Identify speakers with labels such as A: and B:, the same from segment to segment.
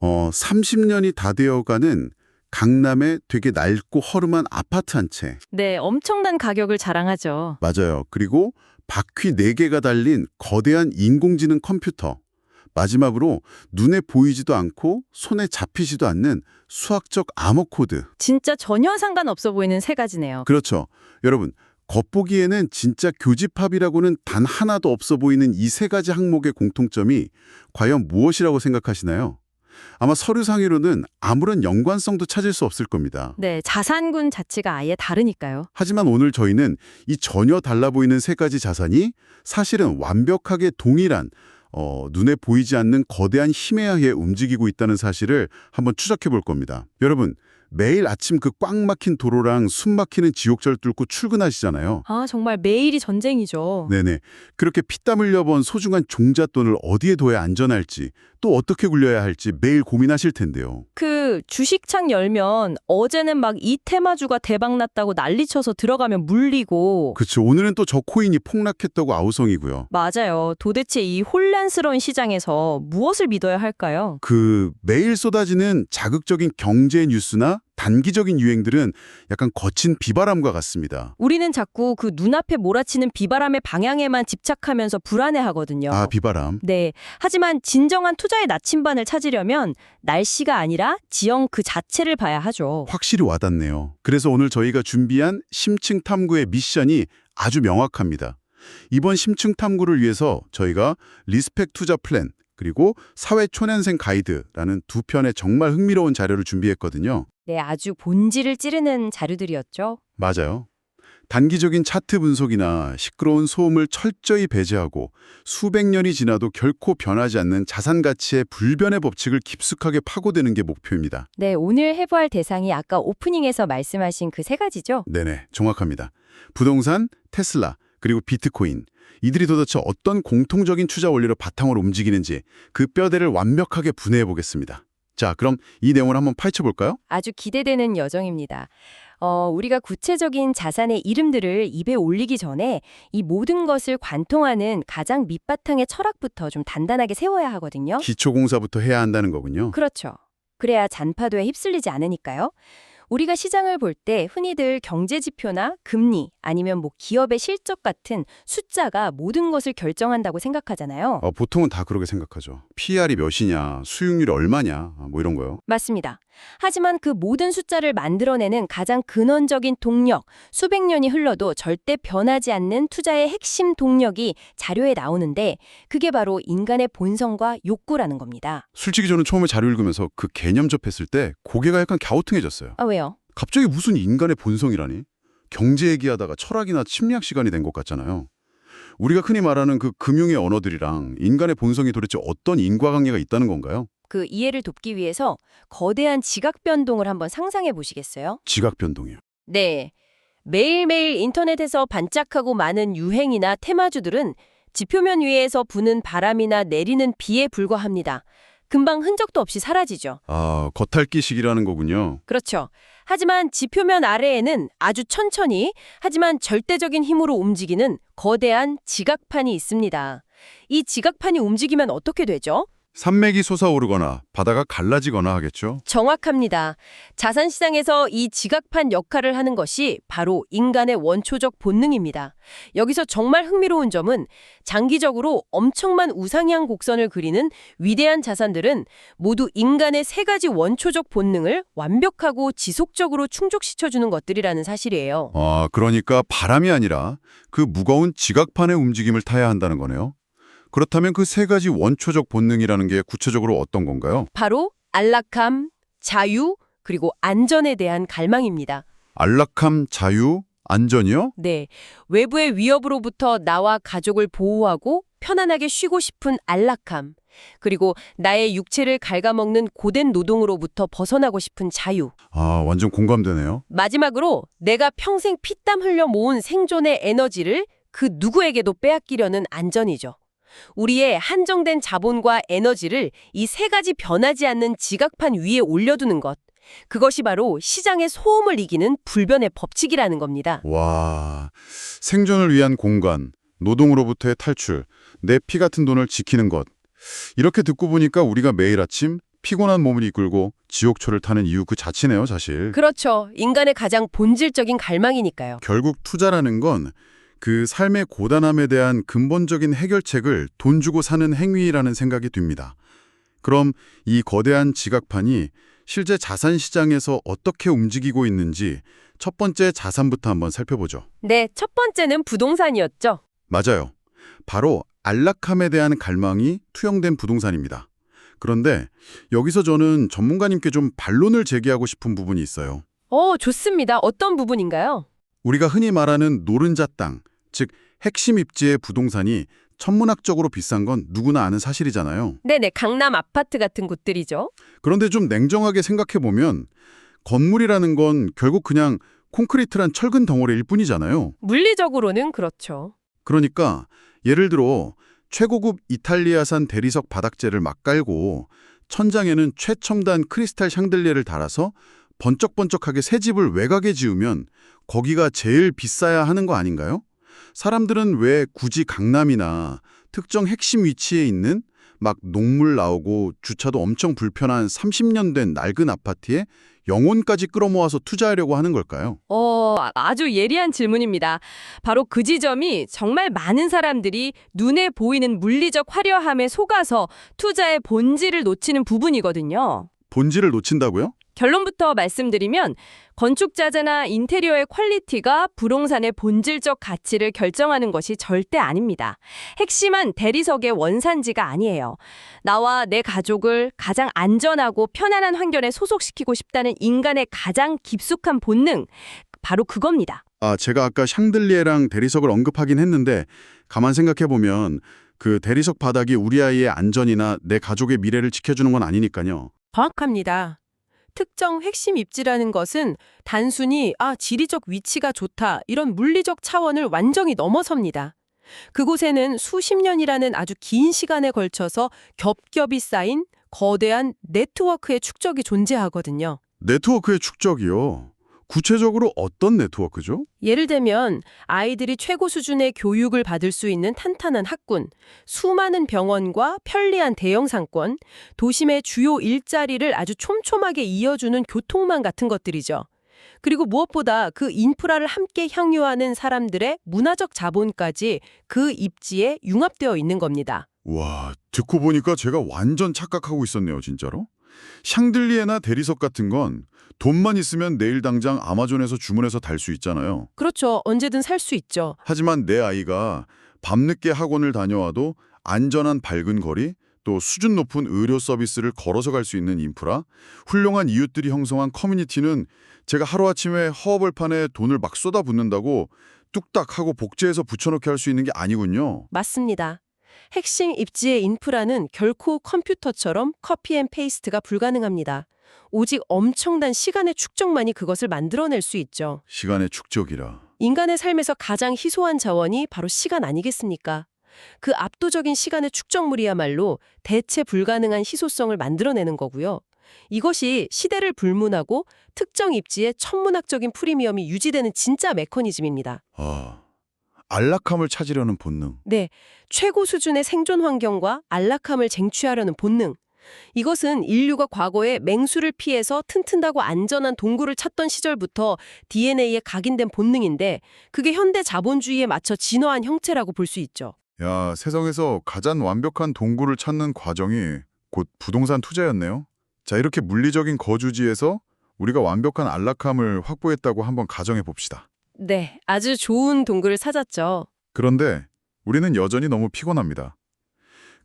A: 30년이 다 되어가는 강남의 되게 낡고 허름한 아파트 한 채.
B: 네, 엄청난 가격을 자랑하죠.
A: 맞아요. 그리고 바퀴 4개가 달린 거대한 인공지능 컴퓨터. 마지막으로 눈에 보이지도 않고 손에 잡히지도 않는 수학적 암호 코드.
B: 진짜 전혀 상관없어 보이는 세 가지네요.
A: 그렇죠. 여러분, 겉보기에는 진짜 교집합이라고는 단 하나도 없어 보이는 이 세 가지 항목의 공통점이 과연 무엇이라고 생각하시나요? 아마 서류상으로는 아무런 연관성도 찾을 수 없을 겁니다.
B: 네, 자산군 자체가 아예 다르니까요.
A: 하지만 오늘 저희는 이 전혀 달라 보이는 세 가지 자산이 사실은 완벽하게 동일한 눈에 보이지 않는 거대한 힘에 의해 움직이고 있다는 사실을 한번 추적해 볼 겁니다. 여러분, 매일 아침 그 꽉 막힌 도로랑 숨 막히는 지옥철 뚫고 출근하시잖아요.
B: 아, 정말 매일이 전쟁이죠.
A: 네네. 그렇게 피땀 흘려본 소중한 종잣돈을 어디에 둬야 안전할지, 또 어떻게 굴려야 할지 매일 고민하실 텐데요.
B: 그 주식창 열면 어제는 막 이 테마주가 대박 났다고 난리쳐서 들어가면 물리고
A: 그렇죠. 오늘은 또 저 코인이 폭락했다고 아우성이고요.
B: 맞아요. 도대체 이 혼란스러운 시장에서 무엇을 믿어야 할까요?
A: 그 매일 쏟아지는 자극적인 경제 뉴스나 단기적인 유행들은 약간 거친 비바람과 같습니다.
B: 우리는 자꾸 그 눈앞에 몰아치는 비바람의 방향에만 집착하면서 불안해하거든요.
A: 아, 비바람.
B: 네. 하지만 진정한 투자의 나침반을 찾으려면 날씨가 아니라 지형 그 자체를 봐야 하죠.
A: 확실히 와닿네요. 그래서 오늘 저희가 준비한 심층 탐구의 미션이 아주 명확합니다. 이번 심층 탐구를 위해서 저희가 리스펙 투자 플랜 그리고 사회 초년생 가이드라는 두 편의 정말 흥미로운 자료를 준비했거든요.
B: 네, 아주 본질을 찌르는 자료들이었죠.
A: 맞아요. 단기적인 차트 분석이나 시끄러운 소음을 철저히 배제하고 수백 년이 지나도 결코 변하지 않는 자산 가치의 불변의 법칙을 깊숙하게 파고드는 게 목표입니다.
B: 네, 오늘 해부할 대상이 아까 오프닝에서 말씀하신 그 세 가지죠?
A: 네네, 정확합니다. 부동산, 테슬라, 그리고 비트코인. 이들이 도대체 어떤 공통적인 투자 원리로 바탕으로 움직이는지 그 뼈대를 완벽하게 분해해 보겠습니다. 자, 그럼 이 내용을 한번 파헤쳐 볼까요?
B: 아주 기대되는 여정입니다. 우리가 구체적인 자산의 이름들을 입에 올리기 전에 이 모든 것을 관통하는 가장 밑바탕의 철학부터 좀 단단하게 세워야 하거든요.
A: 기초공사부터 해야 한다는 거군요.
B: 그렇죠. 그래야 잔파도에 휩쓸리지 않으니까요. 우리가 시장을 볼 때 흔히들 경제 지표나 금리 아니면 기업의 실적 같은 숫자가 모든 것을 결정한다고 생각하잖아요.
A: 보통은 다 그렇게 생각하죠. PR이 몇이냐, 수익률이 얼마냐, 뭐 이런 거요.
B: 맞습니다. 하지만 그 모든 숫자를 만들어내는 가장 근원적인 동력, 수백 년이 흘러도 절대 변하지 않는 투자의 핵심 동력이 자료에 나오는데 그게 바로 인간의 본성과 욕구라는 겁니다.
A: 솔직히 저는 처음에 자료 읽으면서 그 개념 접했을 때 고개가 약간 갸우뚱해졌어요.
B: 아, 왜요?
A: 갑자기 무슨 인간의 본성이라니? 경제 얘기하다가 철학이나 심리학 시간이 된 것 같잖아요. 우리가 흔히 말하는 그 금융의 언어들이랑 인간의 본성이 도대체 어떤 인과관계가 있다는 건가요?
B: 그 이해를 돕기 위해서 거대한 지각 변동을 한번 상상해 보시겠어요?
A: 지각 변동이요.
B: 네. 매일매일 인터넷에서 반짝하고 많은 유행이나 테마주들은 지표면 위에서 부는 바람이나 내리는 비에 불과합니다. 금방 흔적도 없이 사라지죠.
A: 아, 겉핥기식이라는 거군요.
B: 그렇죠. 하지만 지표면 아래에는 아주 천천히 하지만 절대적인 힘으로 움직이는 거대한 지각판이 있습니다. 이 지각판이 움직이면 어떻게 되죠?
A: 산맥이 솟아오르거나 바다가 갈라지거나 하겠죠.
B: 정확합니다. 자산시장에서 이 지각판 역할을 하는 것이 바로 인간의 원초적 본능입니다. 여기서 정말 흥미로운 점은 장기적으로 엄청난 우상향 곡선을 그리는 위대한 자산들은 모두 인간의 세 가지 원초적 본능을 완벽하고 지속적으로 충족시켜주는 것들이라는 사실이에요.
A: 아, 그러니까 바람이 아니라 그 무거운 지각판의 움직임을 타야 한다는 거네요. 그렇다면 그 세 가지 원초적 본능이라는 게 구체적으로 어떤 건가요?
B: 바로 안락함, 자유, 그리고 안전에 대한 갈망입니다.
A: 안락함, 자유, 안전이요?
B: 네, 외부의 위협으로부터 나와 가족을 보호하고 편안하게 쉬고 싶은 안락함, 그리고 나의 육체를 갉아먹는 고된 노동으로부터 벗어나고 싶은 자유.
A: 아, 완전 공감되네요.
B: 마지막으로 내가 평생 피땀 흘려 모은 생존의 에너지를 그 누구에게도 빼앗기려는 안전이죠. 우리의 한정된 자본과 에너지를 이 세 가지 변하지 않는 지각판 위에 올려두는 것. 그것이 바로 시장의 소음을 이기는 불변의 법칙이라는 겁니다.
A: 와, 생존을 위한 공간, 노동으로부터의 탈출, 내 피 같은 돈을 지키는 것. 이렇게 듣고 보니까 우리가 매일 아침 피곤한 몸을 이끌고 지옥철을 타는 이유 그 자체네요, 사실.
B: 그렇죠. 인간의 가장 본질적인 갈망이니까요.
A: 결국 투자라는 건 그 삶의 고단함에 대한 근본적인 해결책을 돈 주고 사는 행위라는 생각이 듭니다. 그럼 이 거대한 지각판이 실제 자산 시장에서 어떻게 움직이고 있는지 첫 번째 자산부터 한번 살펴보죠.
B: 네, 첫 번째는 부동산이었죠.
A: 맞아요. 바로 안락함에 대한 갈망이 투영된 부동산입니다. 그런데 여기서 저는 전문가님께 좀 반론을 제기하고 싶은 부분이 있어요.
B: 좋습니다. 어떤 부분인가요?
A: 우리가 흔히 말하는 노른자 땅, 즉 핵심 입지의 부동산이 천문학적으로 비싼 건 누구나 아는 사실이잖아요.
B: 네네, 강남 아파트 같은 곳들이죠.
A: 그런데 좀 냉정하게 생각해보면 건물이라는 건 결국 그냥 콘크리트란 철근 덩어리일 뿐이잖아요.
B: 물리적으로는 그렇죠.
A: 그러니까 예를 들어 최고급 이탈리아산 대리석 바닥재를 막 깔고 천장에는 최첨단 크리스탈 샹들리에를 달아서 번쩍번쩍하게 새 집을 외곽에 지으면 거기가 제일 비싸야 하는 거 아닌가요? 사람들은 왜 굳이 강남이나 특정 핵심 위치에 있는 막 녹물 나오고 주차도 엄청 불편한 30년 된 낡은 아파트에 영혼까지 끌어모아서 투자하려고 하는 걸까요?
C: 아주 예리한 질문입니다. 바로 그 지점이 정말 많은 사람들이 눈에 보이는 물리적 화려함에 속아서 투자의 본질을 놓치는 부분이거든요.
A: 본질을 놓친다고요?
C: 결론부터 말씀드리면 건축 자재나 인테리어의 퀄리티가 부동산의 본질적 가치를 결정하는 것이 절대 아닙니다. 핵심은 대리석의 원산지가 아니에요. 나와 내 가족을 가장 안전하고 편안한 환경에 소속시키고 싶다는 인간의 가장 깊숙한 본능, 바로 그겁니다.
A: 제가 아까 샹들리에랑 대리석을 언급하긴 했는데 가만 생각해보면 그 대리석 바닥이 우리 아이의 안전이나 내 가족의 미래를 지켜주는 건 아니니까요.
B: 정확합니다. 특정 핵심 입지라는 것은 단순히 지리적 위치가 좋다 이런 물리적 차원을 완전히 넘어섭니다. 그곳에는 수십 년이라는 아주 긴 시간에 걸쳐서 겹겹이 쌓인 거대한 네트워크의 축적이 존재하거든요.
A: 네트워크의 축적이요. 구체적으로 어떤 네트워크죠?
B: 예를 들면 아이들이 최고 수준의 교육을 받을 수 있는 탄탄한 학군, 수많은 병원과 편리한 대형 상권, 도심의 주요 일자리를 아주 촘촘하게 이어주는 교통망 같은 것들이죠. 그리고 무엇보다 그 인프라를 함께 향유하는 사람들의 문화적 자본까지 그 입지에 융합되어 있는 겁니다.
A: 와, 듣고 보니까 제가 완전 착각하고 있었네요, 진짜로. 샹들리에나 대리석 같은 건 돈만 있으면 내일 당장 아마존에서 주문해서 달 수 있잖아요.
B: 그렇죠. 언제든 살 수 있죠.
A: 하지만 내 아이가 밤늦게 학원을 다녀와도 안전한 밝은 거리, 또 수준 높은 의료 서비스를 걸어서 갈 수 있는 인프라, 훌륭한 이웃들이 형성한 커뮤니티는 제가 하루아침에 허허벌판에 돈을 막 쏟아붓는다고 뚝딱 하고 복제해서 붙여넣기 할 수 있는 게 아니군요.
B: 맞습니다. 핵심 입지의 인프라는 결코 컴퓨터처럼 커피 앤 페이스트가 불가능합니다. 오직 엄청난 시간의 축적만이 그것을 만들어낼 수 있죠.
A: 시간의 축적이라.
B: 인간의 삶에서 가장 희소한 자원이 바로 시간 아니겠습니까? 그 압도적인 시간의 축적물이야말로 대체 불가능한 희소성을 만들어내는 거고요. 이것이 시대를 불문하고 특정 입지의 천문학적인 프리미엄이 유지되는 진짜 메커니즘입니다.
A: 안락함을 찾으려는 본능.
B: 네, 최고 수준의 생존 환경과 안락함을 쟁취하려는 본능. 이것은 인류가 과거에 맹수를 피해서 튼튼하고 안전한 동굴을 찾던 시절부터 DNA에 각인된 본능인데 그게 현대 자본주의에 맞춰 진화한 형체라고 볼 수 있죠.
A: 야, 세상에서 가장 완벽한 동굴을 찾는 과정이 곧 부동산 투자였네요. 자, 이렇게 물리적인 거주지에서 우리가 완벽한 안락함을 확보했다고 한번 가정해 봅시다.
B: 네, 아주 좋은 동굴을 찾았죠.
A: 그런데 우리는 여전히 너무 피곤합니다.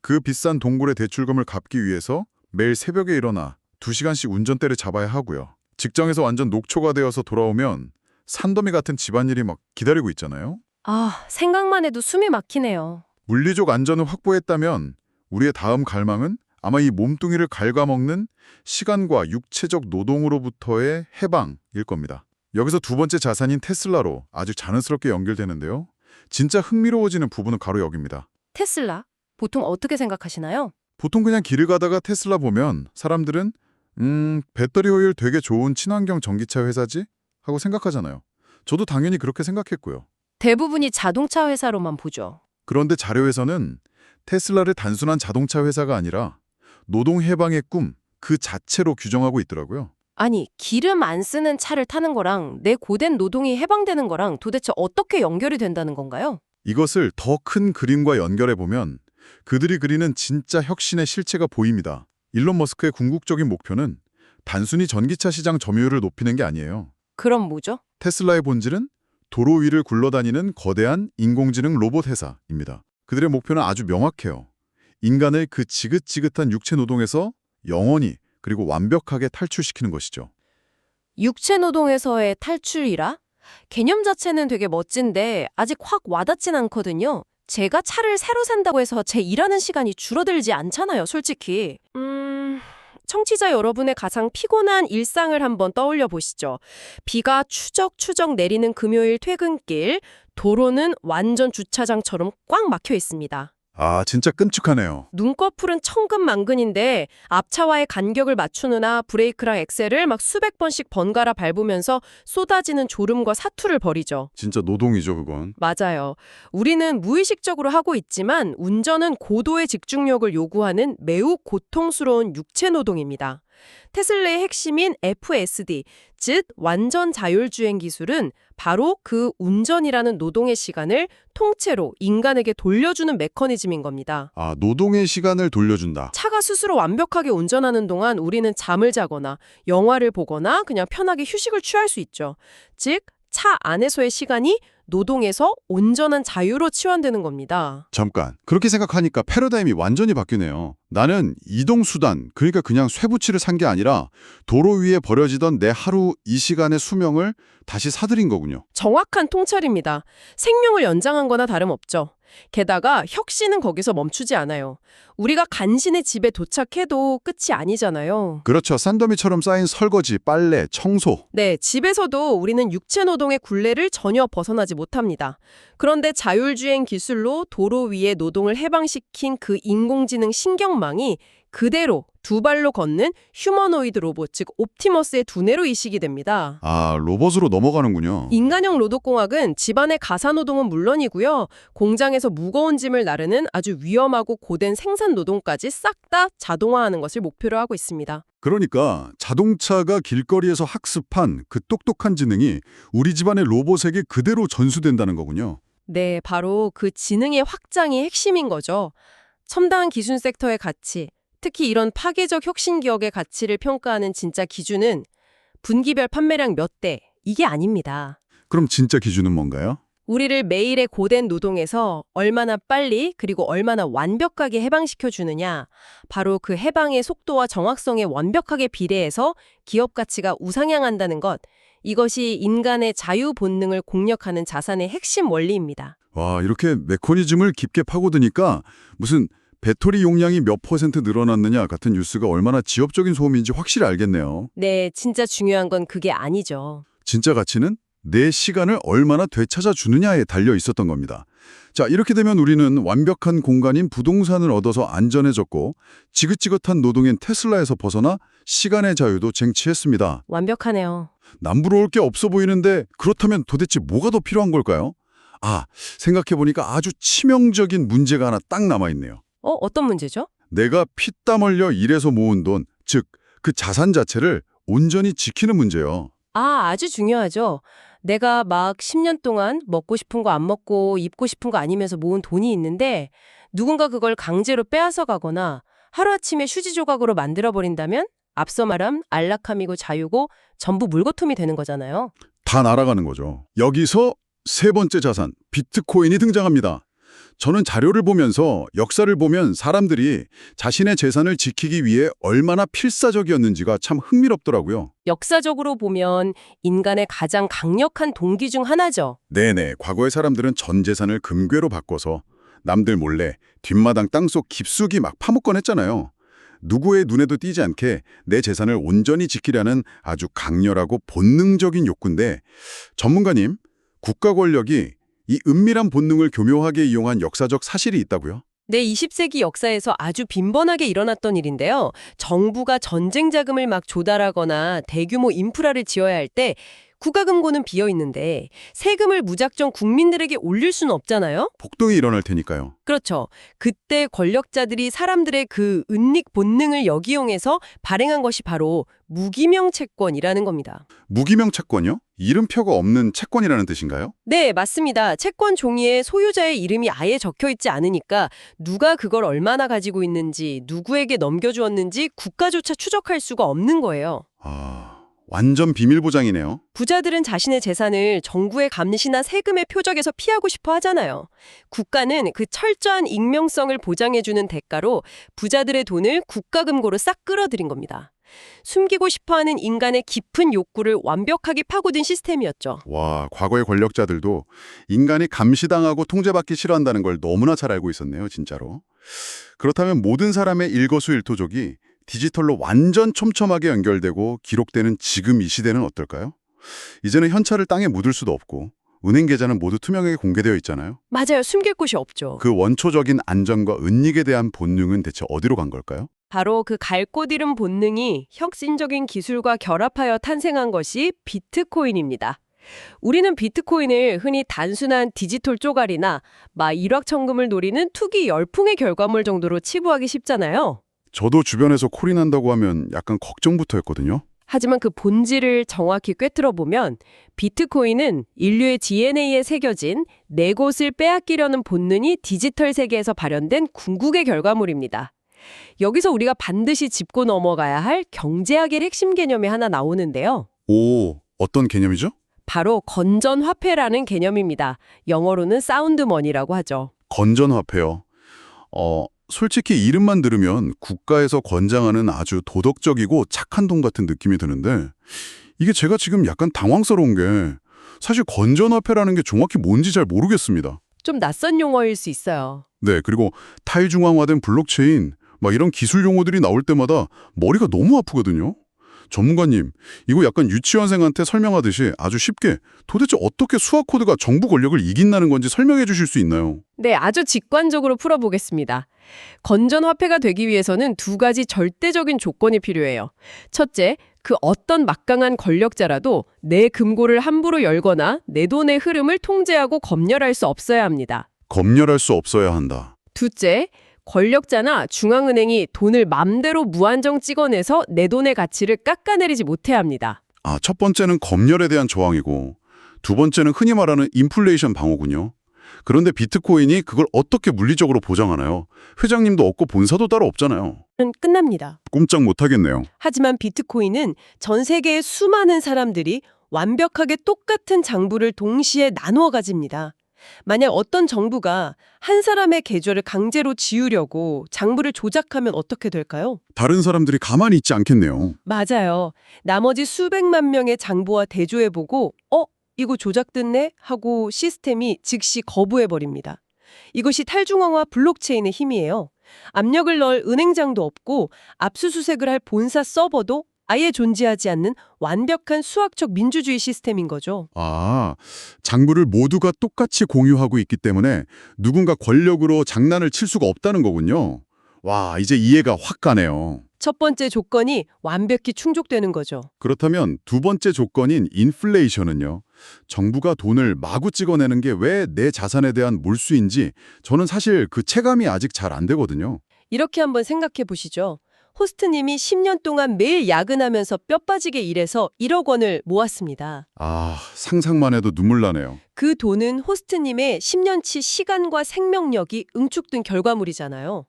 A: 그 비싼 동굴의 대출금을 갚기 위해서 매일 새벽에 일어나 2시간씩 운전대를 잡아야 하고요. 직장에서 완전 녹초가 되어서 돌아오면 산더미 같은 집안일이 막 기다리고 있잖아요.
B: 생각만 해도 숨이 막히네요.
A: 물리적 안전을 확보했다면 우리의 다음 갈망은 아마 이 몸뚱이를 갉아먹는 시간과 육체적 노동으로부터의 해방일 겁니다. 여기서 두 번째 자산인 테슬라로 아주 자연스럽게 연결되는데요. 진짜 흥미로워지는 부분은 바로 여기입니다.
B: 테슬라? 보통 어떻게 생각하시나요?
A: 보통 그냥 길을 가다가 테슬라 보면 사람들은 배터리 효율 되게 좋은 친환경 전기차 회사지? 하고 생각하잖아요. 저도 당연히 그렇게 생각했고요.
B: 대부분이 자동차 회사로만 보죠.
A: 그런데 자료에서는 테슬라를 단순한 자동차 회사가 아니라 노동 해방의 꿈, 그 자체로 규정하고 있더라고요.
B: 아니, 기름 안 쓰는 차를 타는 거랑 내 고된 노동이 해방되는 거랑 도대체 어떻게 연결이 된다는 건가요?
A: 이것을 더 큰 그림과 연결해 보면 그들이 그리는 진짜 혁신의 실체가 보입니다. 일론 머스크의 궁극적인 목표는 단순히 전기차 시장 점유율을 높이는 게 아니에요.
B: 그럼 뭐죠?
A: 테슬라의 본질은 도로 위를 굴러다니는 거대한 인공지능 로봇 회사입니다. 그들의 목표는 아주 명확해요. 인간을 그 지긋지긋한 육체 노동에서 영원히 그리고 완벽하게 탈출시키는 것이죠.
B: 육체 노동에서의 탈출이라? 개념 자체는 되게 멋진데 아직 확 와닿진 않거든요. 제가 차를 새로 산다고 해서 제 일하는 시간이 줄어들지 않잖아요, 솔직히. 청취자 여러분의 가장 피곤한 일상을 한번 떠올려 보시죠. 비가 추적추적 내리는 금요일 퇴근길, 도로는 완전 주차장처럼 꽉 막혀 있습니다.
A: 아, 진짜 끔찍하네요.
B: 눈꺼풀은 천근만근인데 앞차와의 간격을 맞추느라 브레이크랑 엑셀을 막 수백 번씩 번갈아 밟으면서 쏟아지는 졸음과 사투를 벌이죠.
A: 진짜 노동이죠, 그건.
B: 맞아요. 우리는 무의식적으로 하고 있지만 운전은 고도의 집중력을 요구하는 매우 고통스러운 육체 노동입니다. 테슬라의 핵심인 FSD, 즉 완전 자율주행 기술은 바로 그 운전이라는 노동의 시간을 통째로 인간에게 돌려주는 메커니즘인 겁니다.
A: 아, 노동의 시간을 돌려준다.
B: 차가 스스로 완벽하게 운전하는 동안 우리는 잠을 자거나 영화를 보거나 그냥 편하게 휴식을 취할 수 있죠. 즉, 차 안에서의 시간이 노동에서 온전한 자유로 치환되는 겁니다.
A: 잠깐. 그렇게 생각하니까 패러다임이 완전히 바뀌네요. 나는 이동수단, 그러니까 그냥 쇠붙이를 산 게 아니라 도로 위에 버려지던 내 하루 이 시간의 수명을 다시 사들인 거군요.
B: 정확한 통찰입니다. 생명을 연장한 거나 다름없죠. 게다가 혁신은 거기서 멈추지 않아요. 우리가 간신히 집에 도착해도 끝이 아니잖아요.
A: 그렇죠. 산더미처럼 쌓인 설거지, 빨래, 청소.
B: 네, 집에서도 우리는 육체 노동의 굴레를 전혀 벗어나지 못합니다. 그런데 자율주행 기술로 도로 위에 노동을 해방시킨 그 인공지능 신경망이 그대로 두 발로 걷는 휴머노이드 로봇, 즉 옵티머스의 두뇌로 이식이 됩니다.
A: 아, 로봇으로 넘어가는군요.
B: 인간형 로봇공학은 집안의 가사노동은 물론이고요. 공장에서 무거운 짐을 나르는 아주 위험하고 고된 생산 노동까지 싹 다 자동화하는 것을 목표로 하고 있습니다.
A: 그러니까 자동차가 길거리에서 학습한 그 똑똑한 지능이 우리 집안의 로봇에게 그대로 전수된다는 거군요.
B: 네, 바로 그 지능의 확장이 핵심인 거죠. 첨단 기술 섹터의 가치, 특히 이런 파괴적 혁신 기업의 가치를 평가하는 진짜 기준은 분기별 판매량 몇 대, 이게 아닙니다.
A: 그럼 진짜 기준은 뭔가요?
B: 우리를 매일의 고된 노동에서 얼마나 빨리 그리고 얼마나 완벽하게 해방시켜 주느냐, 바로 그 해방의 속도와 정확성에 완벽하게 비례해서 기업 가치가 우상향한다는 것, 이것이 인간의 자유 본능을 공략하는 자산의 핵심 원리입니다.
A: 와, 이렇게 메커니즘을 깊게 파고드니까 무슨 배터리 용량이 몇 % 늘어났느냐 같은 뉴스가 얼마나 지엽적인 소음인지 확실히 알겠네요.
B: 네, 진짜 중요한 건 그게 아니죠.
A: 진짜 가치는 내 시간을 얼마나 되찾아 주느냐에 달려 있었던 겁니다. 자, 이렇게 되면 우리는 완벽한 공간인 부동산을 얻어서 안전해졌고 지긋지긋한 노동인 테슬라에서 벗어나 시간의 자유도 쟁취했습니다.
B: 완벽하네요.
A: 남부러울 게 없어 보이는데 그렇다면 도대체 뭐가 더 필요한 걸까요? 아, 생각해보니까 아주 치명적인 문제가 하나 딱 남아있네요.
B: 어떤 문제죠?
A: 내가 피땀 흘려 일해서 모은 돈, 즉 그 자산 자체를 온전히 지키는 문제요.
B: 아주 중요하죠. 내가 막 10년 동안 먹고 싶은 거 안 먹고 입고 싶은 거 아니면서 모은 돈이 있는데 누군가 그걸 강제로 빼앗아 가거나 하루아침에 휴지 조각으로 만들어버린다면 앞서 말한 안락함이고 자유고 전부 물거품이 되는 거잖아요.
A: 다 날아가는 거죠. 여기서 세 번째 자산, 비트코인이 등장합니다. 저는 자료를 보면서 역사를 보면 사람들이 자신의 재산을 지키기 위해 얼마나 필사적이었는지가 참 흥미롭더라고요.
B: 역사적으로 보면 인간의 가장 강력한 동기 중 하나죠.
A: 네네, 과거의 사람들은 전 재산을 금괴로 바꿔서 남들 몰래 뒷마당 땅속 깊숙이 막 파묻곤 했잖아요. 누구의 눈에도 띄지 않게 내 재산을 온전히 지키려는 아주 강렬하고 본능적인 욕구인데 전문가님, 국가 권력이 이 은밀한 본능을 교묘하게 이용한 역사적 사실이 있다고요?
B: 네, 20세기 역사에서 아주 빈번하게 일어났던 일인데요. 정부가 전쟁 자금을 막 조달하거나 대규모 인프라를 지어야 할 때 국가금고는 비어 있는데 세금을 무작정 국민들에게 올릴 수는 없잖아요.
A: 폭동이 일어날 테니까요.
B: 그렇죠. 그때 권력자들이 사람들의 그 은닉 본능을 역이용해서 발행한 것이 바로 무기명 채권이라는 겁니다.
A: 무기명 채권이요? 이름표가 없는 채권이라는 뜻인가요?
B: 네, 맞습니다. 채권 종이에 소유자의 이름이 아예 적혀 있지 않으니까 누가 그걸 얼마나 가지고 있는지, 누구에게 넘겨주었는지 국가조차 추적할 수가 없는 거예요.
A: 아, 완전 비밀 보장이네요.
B: 부자들은 자신의 재산을 정부의 감시나 세금의 표적에서 피하고 싶어 하잖아요. 국가는 그 철저한 익명성을 보장해주는 대가로 부자들의 돈을 국가금고로 싹 끌어들인 겁니다. 숨기고 싶어하는 인간의 깊은 욕구를 완벽하게 파고든 시스템이었죠.
A: 와, 과거의 권력자들도 인간이 감시당하고 통제받기 싫어한다는 걸 너무나 잘 알고 있었네요, 진짜로. 그렇다면 모든 사람의 일거수일투족이 디지털로 완전 촘촘하게 연결되고 기록되는 지금 이 시대는 어떨까요? 이제는 현찰을 땅에 묻을 수도 없고 은행 계좌는 모두 투명하게 공개되어 있잖아요.
B: 맞아요. 숨길 곳이 없죠.
A: 그 원초적인 안전과 은닉에 대한 본능은 대체 어디로 간 걸까요?
B: 바로 그 갈 곳 잃은 본능이 혁신적인 기술과 결합하여 탄생한 것이 비트코인입니다. 우리는 비트코인을 흔히 단순한 디지털 쪼가리나 일확천금을 노리는 투기 열풍의 결과물 정도로 치부하기 쉽잖아요.
A: 저도 주변에서 콜이 난다고 하면 약간 걱정부터 했거든요.
B: 하지만 그 본질을 정확히 꿰뚫어 보면 비트코인은 인류의 DNA에 새겨진 내 곳을 빼앗기려는 본능이 디지털 세계에서 발현된 궁극의 결과물입니다. 여기서 우리가 반드시 짚고 넘어가야 할 경제학의 핵심 개념이 하나 나오는데요.
A: 오, 어떤 개념이죠?
B: 바로 건전화폐라는 개념입니다. 영어로는 사운드 머니라고 하죠.
A: 건전화폐요. 솔직히 이름만 들으면 국가에서 권장하는 아주 도덕적이고 착한 돈 같은 느낌이 드는데 이게 제가 지금 약간 당황스러운 게 사실 건전화폐라는 게 정확히 뭔지 잘 모르겠습니다.
B: 좀 낯선 용어일 수 있어요.
A: 네, 그리고 탈중앙화된 블록체인, 이런 기술 용어들이 나올 때마다 머리가 너무 아프거든요. 전문가님, 이거 약간 유치원생한테 설명하듯이 아주 쉽게 도대체 어떻게 수학 코드가 정부 권력을 이긴다는 건지 설명해 주실 수 있나요?
B: 네, 아주 직관적으로 풀어보겠습니다. 건전화폐가 되기 위해서는 두 가지 절대적인 조건이 필요해요. 첫째, 그 어떤 막강한 권력자라도 내 금고를 함부로 열거나 내 돈의 흐름을 통제하고 검열할 수 없어야 합니다.
A: 검열할 수 없어야 한다.
B: 둘째, 권력자나 중앙은행이 돈을 맘대로 무한정 찍어내서 내 돈의 가치를 깎아내리지 못해야 합니다.
A: 아, 첫 번째는 검열에 대한 조항이고 두 번째는 흔히 말하는 인플레이션 방어군요. 그런데 비트코인이 그걸 어떻게 물리적으로 보장하나요? 회장님도 없고 본사도 따로 없잖아요.
B: 끝납니다.
A: 꼼짝 못하겠네요.
B: 하지만 비트코인은 전 세계의 수많은 사람들이 완벽하게 똑같은 장부를 동시에 나누어 가집니다. 만약 어떤 정부가 한 사람의 계좌를 강제로 지우려고 장부를 조작하면 어떻게 될까요?
A: 다른 사람들이 가만히 있지 않겠네요.
B: 맞아요. 나머지 수백만 명의 장부와 대조해보고 이거 조작됐네? 하고 시스템이 즉시 거부해버립니다. 이것이 탈중앙화 블록체인의 힘이에요. 압력을 넣을 은행장도 없고 압수수색을 할 본사 서버도 아예 존재하지 않는 완벽한 수학적 민주주의 시스템인 거죠.
A: 아, 장부를 모두가 똑같이 공유하고 있기 때문에 누군가 권력으로 장난을 칠 수가 없다는 거군요. 와, 이제 이해가 확 가네요.
B: 첫 번째 조건이 완벽히 충족되는 거죠.
A: 그렇다면 두 번째 조건인 인플레이션은요. 정부가 돈을 마구 찍어내는 게 왜 내 자산에 대한 몰수인지 저는 사실 그 체감이 아직 잘 안 되거든요.
B: 이렇게 한번 생각해 보시죠. 호스트님이 10년 동안 매일 야근하면서 뼈 빠지게 일해서 1억 원을 모았습니다.
A: 아, 상상만 해도 눈물 나네요.
B: 그 돈은 호스트님의 10년치 시간과 생명력이 응축된 결과물이잖아요.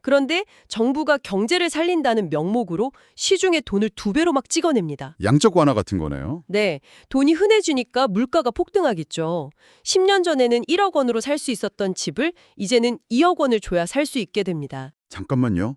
B: 그런데 정부가 경제를 살린다는 명목으로 시중에 돈을 2배로 막 찍어냅니다.
A: 양적 완화 같은 거네요.
B: 네, 돈이 흔해지니까 물가가 폭등하겠죠. 10년 전에는 1억 원으로 살 수 있었던 집을 이제는 2억 원을 줘야 살 수 있게 됩니다.
A: 잠깐만요.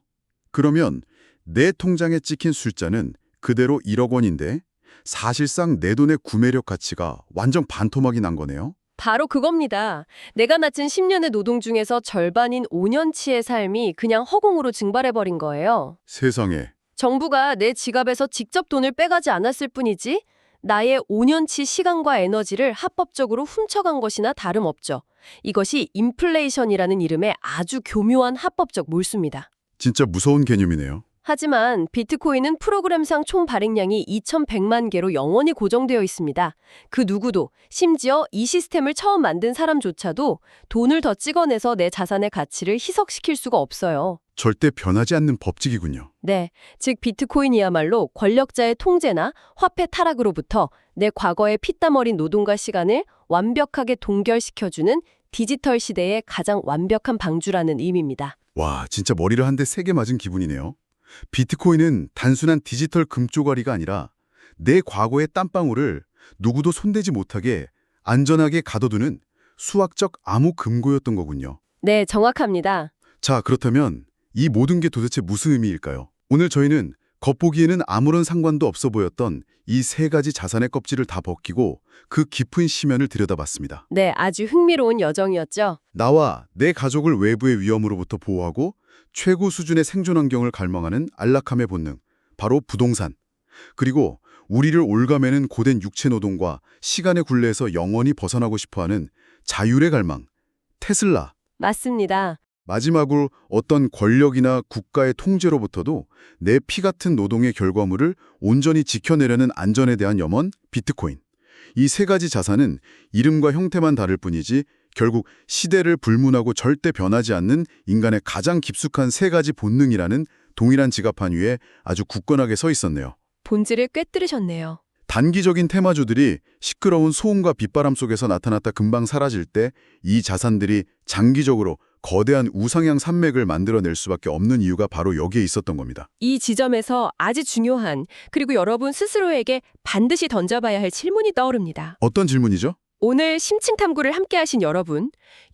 A: 그러면 내 통장에 찍힌 숫자는 그대로 1억 원인데 사실상 내 돈의 구매력 가치가 완전 반토막이 난 거네요.
B: 바로 그겁니다. 내가 마친 10년의 노동 중에서 절반인 5년치의 삶이 그냥 허공으로 증발해버린 거예요.
A: 세상에.
B: 정부가 내 지갑에서 직접 돈을 빼가지 않았을 뿐이지 나의 5년치 시간과 에너지를 합법적으로 훔쳐간 것이나 다름없죠. 이것이 인플레이션이라는 이름의 아주 교묘한 합법적 몰수입니다.
A: 진짜 무서운 개념이네요.
B: 하지만 비트코인은 프로그램상 총 발행량이 2,100만 개로 영원히 고정되어 있습니다. 그 누구도, 심지어 이 시스템을 처음 만든 사람조차도 돈을 더 찍어내서 내 자산의 가치를 희석시킬 수가 없어요.
A: 절대 변하지 않는 법칙이군요.
B: 네, 즉 비트코인이야말로 권력자의 통제나 화폐 타락으로부터 내 과거의 피땀 어린 노동과 시간을 완벽하게 동결시켜주는 디지털 시대의 가장 완벽한 방주라는 의미입니다.
A: 와, 진짜 머리를 한 대 세게 맞은 기분이네요. 비트코인은 단순한 디지털 금조가리가 아니라 내 과거의 땀방울을 누구도 손대지 못하게 안전하게 가둬두는 수학적 암호 금고였던 거군요.
B: 네, 정확합니다.
A: 자, 그렇다면 이 모든 게 도대체 무슨 의미일까요? 오늘 저희는 겉보기에는 아무런 상관도 없어 보였던 이 세 가지 자산의 껍질을 다 벗기고 그 깊은 심연을 들여다봤습니다.
B: 네, 아주 흥미로운 여정이었죠.
A: 나와 내 가족을 외부의 위험으로부터 보호하고 최고 수준의 생존 환경을 갈망하는 안락함의 본능, 바로 부동산. 그리고 우리를 올가매는 고된 육체 노동과 시간의 굴레에서 영원히 벗어나고 싶어하는 자율의 갈망, 테슬라.
B: 맞습니다.
A: 마지막으로 어떤 권력이나 국가의 통제로부터도 내 피 같은 노동의 결과물을 온전히 지켜내려는 안전에 대한 염원, 비트코인. 이 세 가지 자산은 이름과 형태만 다를 뿐이지 결국 시대를 불문하고 절대 변하지 않는 인간의 가장 깊숙한 세 가지 본능이라는 동일한 지갑판 위에 아주 굳건하게 서 있었네요.
B: 본질을 꿰뚫으셨네요.
A: 단기적인 테마주들이 시끄러운 소음과 빗바람 속에서 나타났다 금방 사라질 때 이 자산들이 장기적으로 거대한 우상향 산맥을 만들어낼 수밖에 없는 이유가 바로 여기에 있었던 겁니다.
B: 이 지점에서 아주 중요한, 그리고 여러분 스스로에게 반드시 던져봐야 할 질문이 떠오릅니다.
A: 어떤 질문이죠?
B: 오늘 심층 탐구를 함께 하신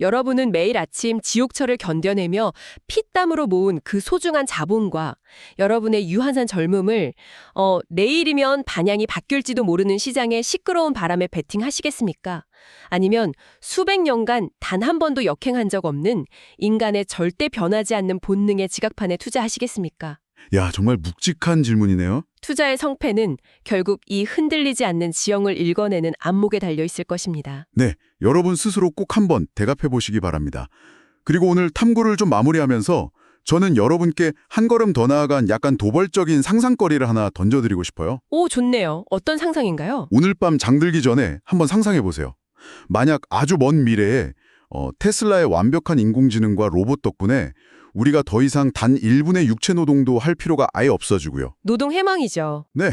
B: 여러분은 매일 아침 지옥철을 견뎌내며 피땀으로 모은 그 소중한 자본과 여러분의 유한한 젊음을 내일이면 방향이 바뀔지도 모르는 시장의 시끄러운 바람에 베팅하시겠습니까? 아니면 수백 년간 단 한 번도 역행한 적 없는 인간의 절대 변하지 않는 본능의 지각판에 투자하시겠습니까?
A: 야, 정말 묵직한 질문이네요.
B: 투자의 성패는 결국 이 흔들리지 않는 지형을 읽어내는 안목에 달려 있을 것입니다.
A: 네, 여러분 스스로 꼭 한번 대답해 보시기 바랍니다. 그리고 오늘 탐구를 좀 마무리하면서 저는 여러분께 한 걸음 더 나아간 약간 도발적인 상상거리를 하나 던져드리고 싶어요.
B: 오, 좋네요. 어떤 상상인가요?
A: 오늘 밤 잠들기 전에 한번 상상해 보세요. 만약 아주 먼 미래에 테슬라의 완벽한 인공지능과 로봇 덕분에 우리가 더 이상 단 1분의 육체 노동도 할 필요가 아예 없어지고요.
B: 노동 해망이죠.
A: 네.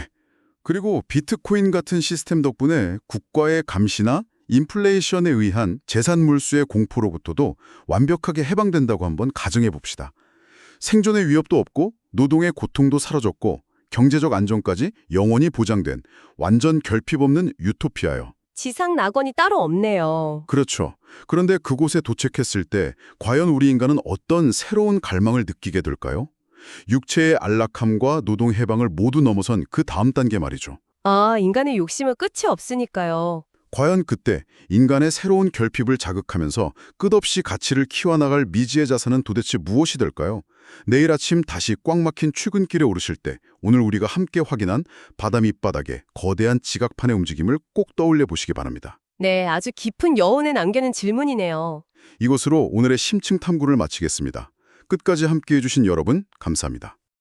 A: 그리고 비트코인 같은 시스템 덕분에 국가의 감시나 인플레이션에 의한 재산 물수의 공포로부터도 완벽하게 해방된다고 한번 가정해 봅시다. 생존의 위협도 없고 노동의 고통도 사라졌고 경제적 안정까지 영원히 보장된 완전 결핍 없는 유토피아요.
B: 지상 낙원이 따로 없네요.
A: 그렇죠. 그런데 그곳에 도착했을 때 과연 우리 인간은 어떤 새로운 갈망을 느끼게 될까요? 육체의 안락함과 노동 해방을 모두 넘어선 그 다음 단계 말이죠.
B: 아, 인간의 욕심은 끝이 없으니까요.
A: 과연 그때 인간의 새로운 결핍을 자극하면서 끝없이 가치를 키워나갈 미지의 자산은 도대체 무엇이 될까요? 내일 아침 다시 꽉 막힌 출근길에 오르실 때 오늘 우리가 함께 확인한 바다 밑바닥의 거대한 지각판의 움직임을 꼭 떠올려 보시기 바랍니다.
B: 네, 아주 깊은 여운에 남기는 질문이네요.
A: 이것으로 오늘의 심층 탐구를 마치겠습니다. 끝까지 함께해 주신 여러분 감사합니다.